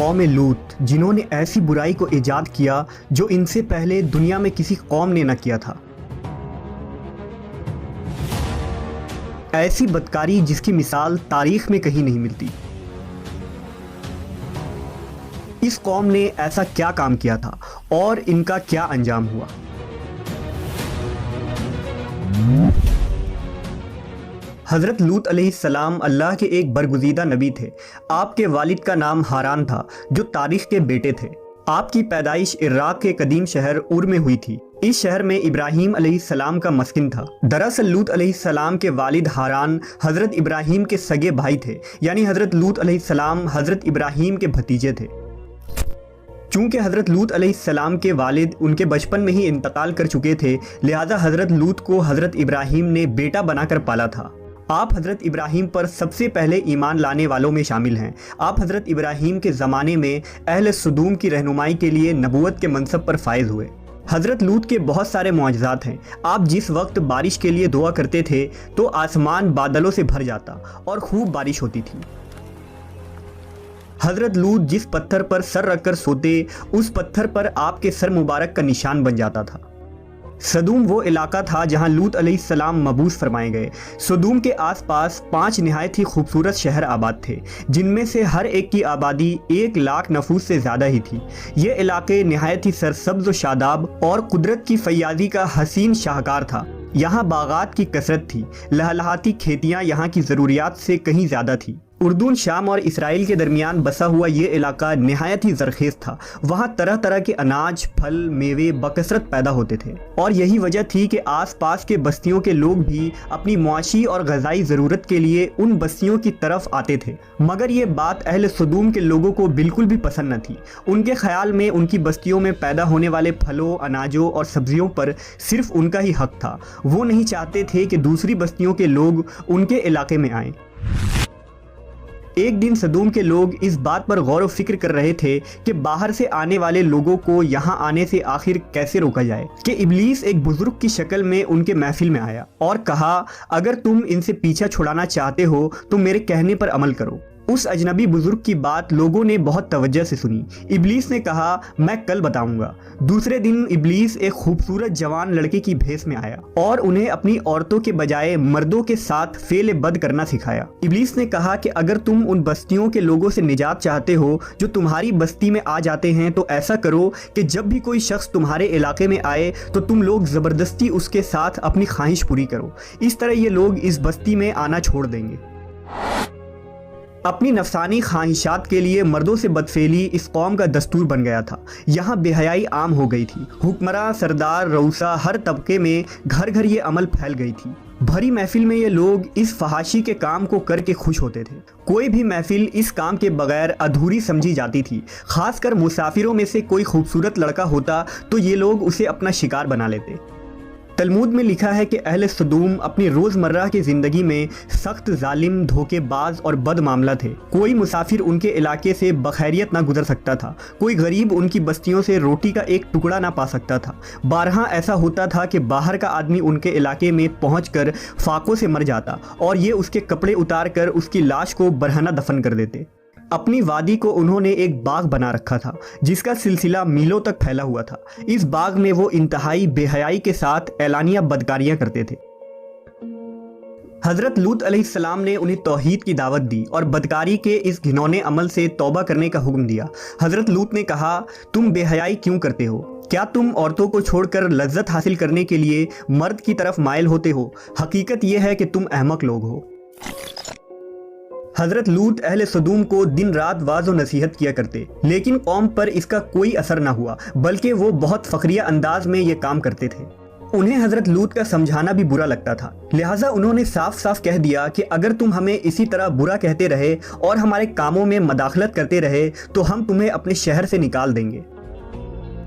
قوم لوط جنہوں نے ایسی برائی کو ایجاد کیا جو ان سے پہلے دنیا میں کسی قوم نے نہ کیا تھا، ایسی بدکاری جس کی مثال تاریخ میں کہیں نہیں ملتی۔ اس قوم نے ایسا کیا کام کیا تھا اور ان کا کیا انجام ہوا؟ حضرت لوط علیہ السلام اللہ کے ایک برگزیدہ نبی تھے۔ آپ کے والد کا نام ہاران تھا جو تاریخ کے بیٹے تھے۔ آپ کی پیدائش عراق کے قدیم شہر اور میں ہوئی تھی۔ اس شہر میں ابراہیم علیہ السلام کا مسکن تھا۔ دراصل لوط علیہ السلام کے والد ہاران حضرت ابراہیم کے سگے بھائی تھے، یعنی حضرت لوط علیہ السلام حضرت ابراہیم کے بھتیجے تھے۔ چونکہ حضرت لوط علیہ السلام کے والد ان کے بچپن میں ہی انتقال کر چکے تھے، لہٰذا حضرت لوط کو حضرت ابراہیم نے بیٹا بنا کر پالا تھا۔ آپ حضرت ابراہیم پر سب سے پہلے ایمان لانے والوں میں شامل ہیں۔ آپ حضرت ابراہیم کے زمانے میں اہل سدوم کی رہنمائی کے لیے نبوت کے منصب پر فائز ہوئے۔ حضرت لوط کے بہت سارے معجزات ہیں۔ آپ جس وقت بارش کے لیے دعا کرتے تھے تو آسمان بادلوں سے بھر جاتا اور خوب بارش ہوتی تھی۔ حضرت لوط جس پتھر پر سر رکھ کر سوتے، اس پتھر پر آپ کے سر مبارک کا نشان بن جاتا تھا۔ سدوم وہ علاقہ تھا جہاں لوط علیہ السلام مبعوث فرمائے گئے۔ سدوم کے آس پاس 5 نہایت ہی خوبصورت شہر آباد تھے، جن میں سے ہر ایک کی آبادی 1,00,000 نفوس سے زیادہ ہی تھی۔ یہ علاقے نہایت ہی سرسبز و شاداب اور قدرت کی فیاضی کا حسین شاہکار تھا۔ یہاں باغات کی کثرت تھی، لہلہاتی کھیتیاں یہاں کی ضروریات سے کہیں زیادہ تھی۔ اردن، شام اور اسرائیل کے درمیان بسا ہوا یہ علاقہ نہایت ہی زرخیز تھا۔ وہاں طرح طرح کے اناج، پھل، میوے بکثرت پیدا ہوتے تھے، اور یہی وجہ تھی کہ آس پاس کے بستیوں کے لوگ بھی اپنی معاشی اور غذائی ضرورت کے لیے ان بستیوں کی طرف آتے تھے۔ مگر یہ بات اہل سدوم کے لوگوں کو بالکل بھی پسند نہ تھی۔ ان کے خیال میں ان کی بستیوں میں پیدا ہونے والے پھلوں، اناجوں اور سبزیوں پر صرف ان کا ہی حق تھا۔ وہ نہیں چاہتے تھے کہ دوسری بستیوں کے لوگ ان کے علاقے میں آئیں۔ ایک دن سدوم کے لوگ اس بات پر غور و فکر کر رہے تھے کہ باہر سے آنے والے لوگوں کو یہاں آنے سے آخر کیسے روکا جائے، کہ ابلیس ایک بزرگ کی شکل میں ان کے محفل میں آیا اور کہا، اگر تم ان سے پیچھا چھڑانا چاہتے ہو تو میرے کہنے پر عمل کرو۔ اس اجنبی بزرگ کی بات لوگوں نے بہت توجہ سے سنی۔ ابلیس نے کہا، میں کل بتاؤں گا۔ دوسرے دن ابلیس ایک خوبصورت جوان لڑکے کی بھیس میں آیا اور انہیں اپنی عورتوں کے بجائے مردوں کے ساتھ فعل بد کرنا سکھایا۔ ابلیس نے کہا کہ اگر تم ان بستیوں کے لوگوں سے نجات چاہتے ہو جو تمہاری بستی میں آ جاتے ہیں تو ایسا کرو کہ جب بھی کوئی شخص تمہارے علاقے میں آئے تو تم لوگ زبردستی اس کے ساتھ اپنی خواہش پوری کرو۔ اس طرح یہ لوگ اس بستی میں آنا چھوڑ دیں گے۔ اپنی نفسانی خواہشات کے لیے مردوں سے بدفعلی اس قوم کا دستور بن گیا تھا۔ یہاں بے حیائی عام ہو گئی تھی۔ حکمراں، سردار، رؤسا، ہر طبقے میں گھر گھر یہ عمل پھیل گئی تھی۔ بھری محفل میں یہ لوگ اس فحاشی کے کام کو کر کے خوش ہوتے تھے۔ کوئی بھی محفل اس کام کے بغیر ادھوری سمجھی جاتی تھی۔ خاص کر مسافروں میں سے کوئی خوبصورت لڑکا ہوتا تو یہ لوگ اسے اپنا شکار بنا لیتے۔ تلمود میں لکھا ہے کہ اہل سدوم اپنی روزمرہ کی زندگی میں سخت ظالم، دھوکے باز اور بد معاملہ تھے۔ کوئی مسافر ان کے علاقے سے بخیریت نہ گزر سکتا تھا۔ کوئی غریب ان کی بستیوں سے روٹی کا ایک ٹکڑا نہ پا سکتا تھا۔ بارہا ایسا ہوتا تھا کہ باہر کا آدمی ان کے علاقے میں پہنچ کر فاقوں سے مر جاتا اور یہ اس کے کپڑے اتار کر اس کی لاش کو برہنہ دفن کر دیتے۔ اپنی وادی کو انہوں نے ایک باغ بنا رکھا تھا جس کا سلسلہ میلوں تک پھیلا ہوا تھا۔ اس باغ میں وہ انتہائی بے حیائی کے ساتھ اعلانیہ بدکاریاں کرتے تھے۔ حضرت لوط علیہ السلام نے انہیں توحید کی دعوت دی اور بدکاری کے اس گھنونے عمل سے توبہ کرنے کا حکم دیا۔ حضرت لوط نے کہا، تم بے حیائی کیوں کرتے ہو؟ کیا تم عورتوں کو چھوڑ کر لذت حاصل کرنے کے لیے مرد کی طرف مائل ہوتے ہو؟ حقیقت یہ ہے کہ تم احمق لوگ ہو۔ حضرت لوط اہل سدوم کو دن رات واعظ و نصیحت کیا کرتے، لیکن قوم پر اس کا کوئی اثر نہ ہوا، بلکہ وہ بہت فخریہ انداز میں یہ کام کرتے تھے۔ انہیں حضرت لوط کا سمجھانا بھی برا لگتا تھا، لہٰذا انہوں نے صاف صاف کہہ دیا کہ اگر تم ہمیں اسی طرح برا کہتے رہے اور ہمارے کاموں میں مداخلت کرتے رہے تو ہم تمہیں اپنے شہر سے نکال دیں گے۔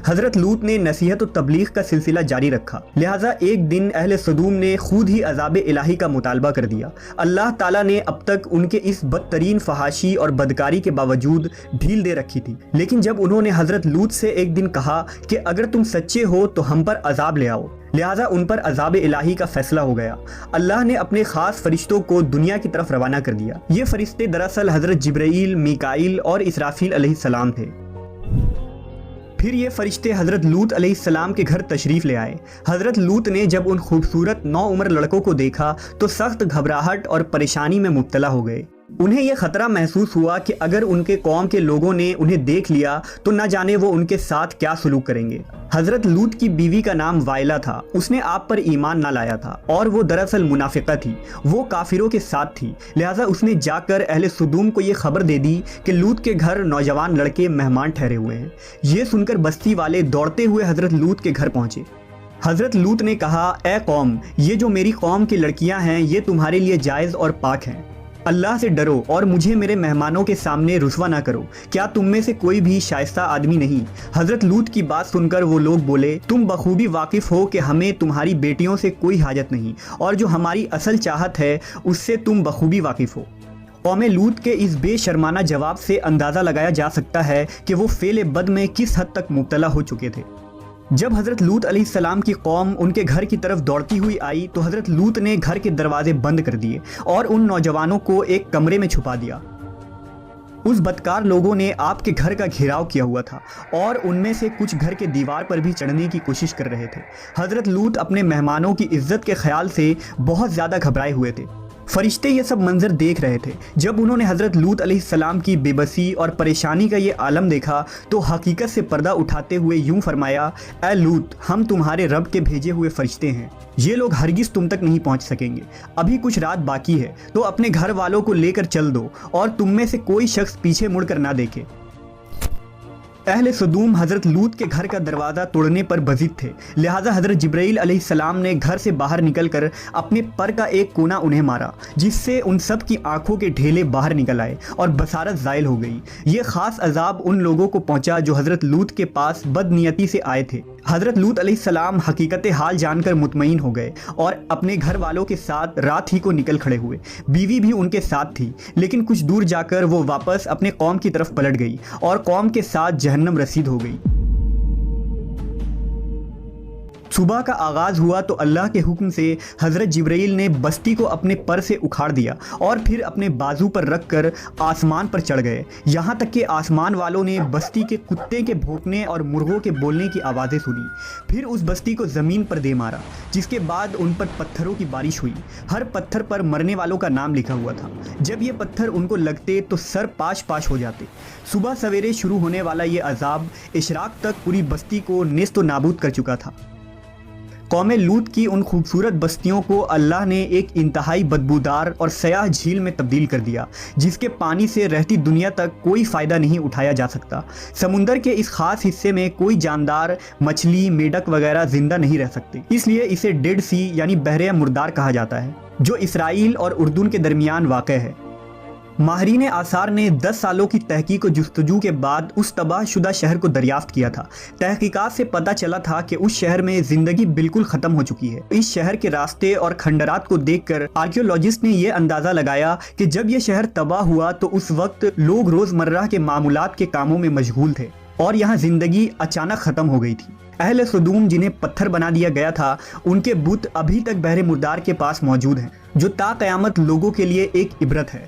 حضرت لوط نے نصیحت و تبلیغ کا سلسلہ جاری رکھا، لہٰذا ایک دن اہل سدوم نے خود ہی عذاب الہی کا مطالبہ کر دیا۔ اللہ تعالیٰ نے اب تک ان کے اس بدترین فحاشی اور بدکاری کے باوجود ڈھیل دے رکھی تھی، لیکن جب انہوں نے حضرت لوط سے ایک دن کہا کہ اگر تم سچے ہو تو ہم پر عذاب لے آؤ، لہٰذا ان پر عذاب الہی کا فیصلہ ہو گیا۔ اللہ نے اپنے خاص فرشتوں کو دنیا کی طرف روانہ کر دیا۔ یہ فرشتے دراصل حضرت جبرائیل، میکائیل اور اسرافیل علیہ السلام تھے۔ پھر یہ فرشتے حضرت لوط علیہ السلام کے گھر تشریف لے آئے۔ حضرت لوط نے جب ان خوبصورت نوعمر لڑکوں کو دیکھا تو سخت گھبراہٹ اور پریشانی میں مبتلا ہو گئے۔ انہیں یہ خطرہ محسوس ہوا کہ اگر ان کے قوم کے لوگوں نے انہیں دیکھ لیا تو نہ جانے وہ ان کے ساتھ کیا سلوک کریں گے۔ حضرت لوط کی بیوی کا نام وائلہ تھا۔ اس نے آپ پر ایمان نہ لایا تھا اور وہ دراصل منافقہ تھی، وہ کافروں کے ساتھ تھی۔ لہٰذا اس نے جا کر اہل سدوم کو یہ خبر دے دی کہ لوط کے گھر نوجوان لڑکے مہمان ٹھہرے ہوئے ہیں۔ یہ سن کر بستی والے دوڑتے ہوئے حضرت لوط کے گھر پہنچے۔ حضرت لوط نے کہا، اے قوم، یہ جو میری قوم کی لڑکیاں ہیں یہ تمہارے لیے جائز اور پاک ہیں۔ اللہ سے ڈرو اور مجھے میرے مہمانوں کے سامنے رسوا نہ کرو۔ کیا تم میں سے کوئی بھی شائستہ آدمی نہیں؟ حضرت لوط کی بات سن کر وہ لوگ بولے، تم بخوبی واقف ہو کہ ہمیں تمہاری بیٹیوں سے کوئی حاجت نہیں، اور جو ہماری اصل چاہت ہے اس سے تم بخوبی واقف ہو۔ قوم لوط کے اس بے شرمانہ جواب سے اندازہ لگایا جا سکتا ہے کہ وہ فعل بد میں کس حد تک مبتلا ہو چکے تھے۔ جب حضرت لوط علیہ السلام کی قوم ان کے گھر کی طرف دوڑتی ہوئی آئی تو حضرت لوط نے گھر کے دروازے بند کر دیے اور ان نوجوانوں کو ایک کمرے میں چھپا دیا۔ اس بدکار لوگوں نے آپ کے گھر کا گھیراؤ کیا ہوا تھا اور ان میں سے کچھ گھر کے دیوار پر بھی چڑھنے کی کوشش کر رہے تھے۔ حضرت لوط اپنے مہمانوں کی عزت کے خیال سے بہت زیادہ گھبرائے ہوئے تھے۔ فرشتے یہ سب منظر دیکھ رہے تھے۔ جب انہوں نے حضرت لوط علیہ السلام کی بے بسی اور پریشانی کا یہ عالم دیکھا تو حقیقت سے پردہ اٹھاتے ہوئے یوں فرمایا، اے لوط، ہم تمہارے رب کے بھیجے ہوئے فرشتے ہیں، یہ لوگ ہرگز تم تک نہیں پہنچ سکیں گے۔ ابھی کچھ رات باقی ہے تو اپنے گھر والوں کو لے کر چل دو اور تم میں سے کوئی شخص پیچھے مڑ کر نہ دیکھے۔ اہل سدوم حضرت لوط کے گھر کا دروازہ توڑنے پر بضد تھے، لہٰذا حضرت جبرائیل علیہ السلام نے گھر سے باہر نکل کر اپنے پر کا ایک کونا انہیں مارا، جس سے ان سب کی آنکھوں کے ڈھیلے باہر نکل آئے اور بصارت زائل ہو گئی۔ یہ خاص عذاب ان لوگوں کو پہنچا جو حضرت لوط کے پاس بد نیتی سے آئے تھے۔ حضرت لوط علیہ السلام حقیقت حال جان کر مطمئن ہو گئے اور اپنے گھر والوں کے ساتھ رات ہی کو نکل کھڑے ہوئے۔ بیوی بھی ان کے ساتھ تھی، لیکن کچھ دور جا کر وہ واپس اپنے قوم کی طرف پلٹ گئی اور قوم کے ساتھ جہنم رسید ہو گئی۔ صبح کا آغاز ہوا تو اللہ کے حکم سے حضرت جبرائیل نے بستی کو اپنے پر سے اکھاڑ دیا اور پھر اپنے بازو پر رکھ کر آسمان پر چڑھ گئے، یہاں تک کہ آسمان والوں نے بستی کے کتے کے بھونکنے اور مرغوں کے بولنے کی آوازیں سنی۔ پھر اس بستی کو زمین پر دے مارا، جس کے بعد ان پر پتھروں کی بارش ہوئی۔ ہر پتھر پر مرنے والوں کا نام لکھا ہوا تھا۔ جب یہ پتھر ان کو لگتے تو سر پاش پاش ہو جاتے۔ صبح سویرے شروع ہونے والا یہ عذاب اشراق تک پوری بستی کو نیست و نابود کر چکا تھا۔ قوم لوط کی ان خوبصورت بستیوں کو اللہ نے ایک انتہائی بدبودار اور سیاہ جھیل میں تبدیل کر دیا، جس کے پانی سے رہتی دنیا تک کوئی فائدہ نہیں اٹھایا جا سکتا۔ سمندر کے اس خاص حصے میں کوئی جاندار، مچھلی، میڈک وغیرہ زندہ نہیں رہ سکتے، اس لیے اسے ڈیڈ سی یعنی بحر مردار کہا جاتا ہے، جو اسرائیل اور اردن کے درمیان واقع ہے۔ ماہرین آثار نے 10 سالوں کی تحقیق و جستجو کے بعد اس تباہ شدہ شہر کو دریافت کیا تھا۔ تحقیقات سے پتہ چلا تھا کہ اس شہر میں زندگی بالکل ختم ہو چکی ہے۔ اس شہر کے راستے اور کھنڈرات کو دیکھ کر آرکیولوجسٹ نے یہ اندازہ لگایا کہ جب یہ شہر تباہ ہوا تو اس وقت لوگ روزمرہ کے معمولات کے کاموں میں مشغول تھے اور یہاں زندگی اچانک ختم ہو گئی تھی۔ اہل سدوم جنہیں پتھر بنا دیا گیا تھا، ان کے بت ابھی تک بحر مردار کے پاس موجود ہیں، جو تا قیامت لوگوں کے لیے ایک عبرت ہے۔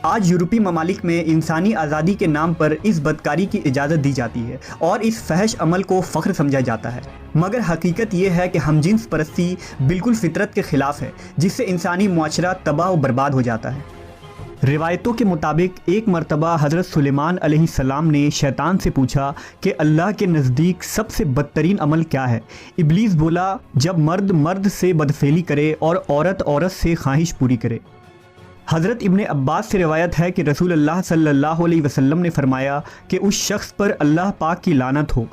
آج یورپی ممالک میں انسانی آزادی کے نام پر اس بدکاری کی اجازت دی جاتی ہے اور اس فحش عمل کو فخر سمجھا جاتا ہے، مگر حقیقت یہ ہے کہ ہم جنس پرستی بالکل فطرت کے خلاف ہے، جس سے انسانی معاشرہ تباہ و برباد ہو جاتا ہے۔ روایتوں کے مطابق ایک مرتبہ حضرت سلیمان علیہ السلام نے شیطان سے پوچھا کہ اللہ کے نزدیک سب سے بدترین عمل کیا ہے؟ ابلیس بولا، جب مرد مرد سے بدفعلی کرے اور عورت عورت سے خواہش پوری کرے۔ حضرت ابن عباس سے روایت ہے کہ رسول اللہ صلی اللہ علیہ وسلم نے فرمایا کہ اس شخص پر اللہ پاک کی لعنت ہو